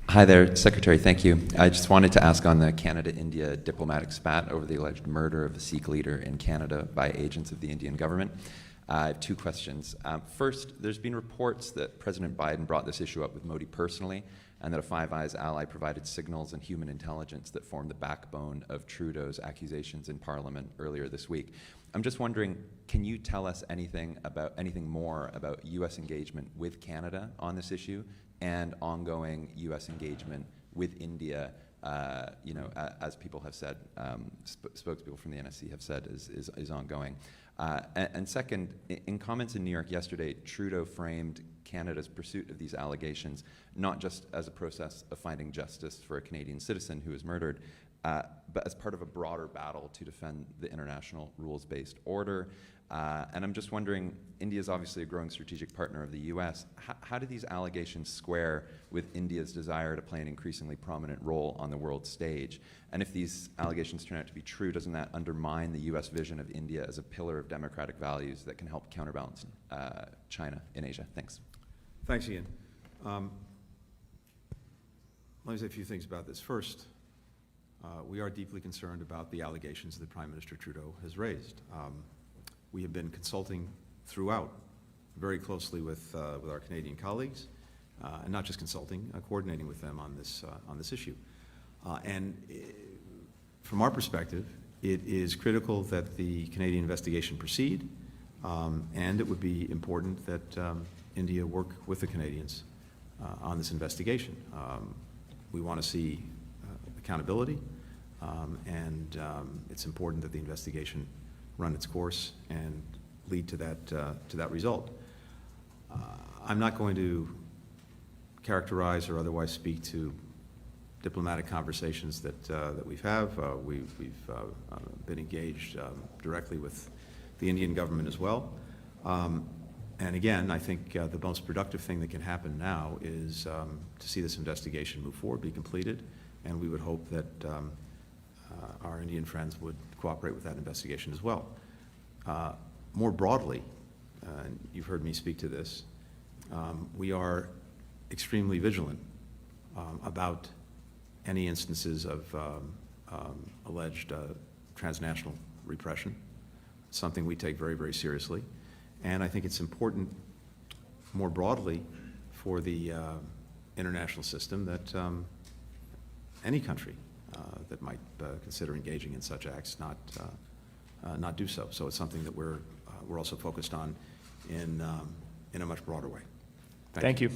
Hi there, Secretary, thank you. I just wanted to ask on the Canada-India diplomatic spat over the alleged murder of a Sikh leader in Canada by agents of the Indian government. I have two questions. First, there's been reports that President Biden brought this issue up with Modi personally, and that a Five Eyes ally provided signals and human intelligence that formed the backbone of Trudeau's accusations in Parliament earlier this week. I'm just wondering, can you tell us anything more about U.S. engagement with Canada on this issue and ongoing U.S. engagement with India, as people have said, spokespeople from the NSC have said is ongoing. And second, in comments in New York yesterday, Trudeau framed Canada's pursuit of these allegations not just as a process of finding justice for a Canadian citizen who was murdered, but as part of a broader battle to defend the international rules-based order. And I'm just wondering, India is obviously a growing strategic partner of the U.S. How do these allegations square with India's desire to play an increasingly prominent role on the world stage? And if these allegations turn out to be true, doesn't that undermine the U.S. vision of India as a pillar of democratic values that can help counterbalance China in Asia? Thanks. Thanks, Ian. Let me say a few things about this. First, we are deeply concerned about the allegations that Prime Minister Trudeau has raised. We have been consulting throughout very closely with our Canadian colleagues, and not just consulting, coordinating with them on this issue. From our perspective, it is critical that the Canadian investigation proceed, and it would be important that India work with the Canadians on this investigation. We want to see accountability, and it's important that the investigation run its course and lead to that result. I'm not going to characterize or otherwise speak to diplomatic conversations that we've been engaged directly with the Indian government as well. And again, I think the most productive thing that can happen now is to see this investigation move forward, be completed, and we would hope that our Indian friends would cooperate with that investigation as well. More broadly, and you've heard me speak to this, we are extremely vigilant about any instances of alleged transnational repression, something we take very, very seriously. And I think it's important more broadly for the international system that any country that might consider engaging in such acts not do so. So it's something that we're also focused on in a much broader way. Thank you.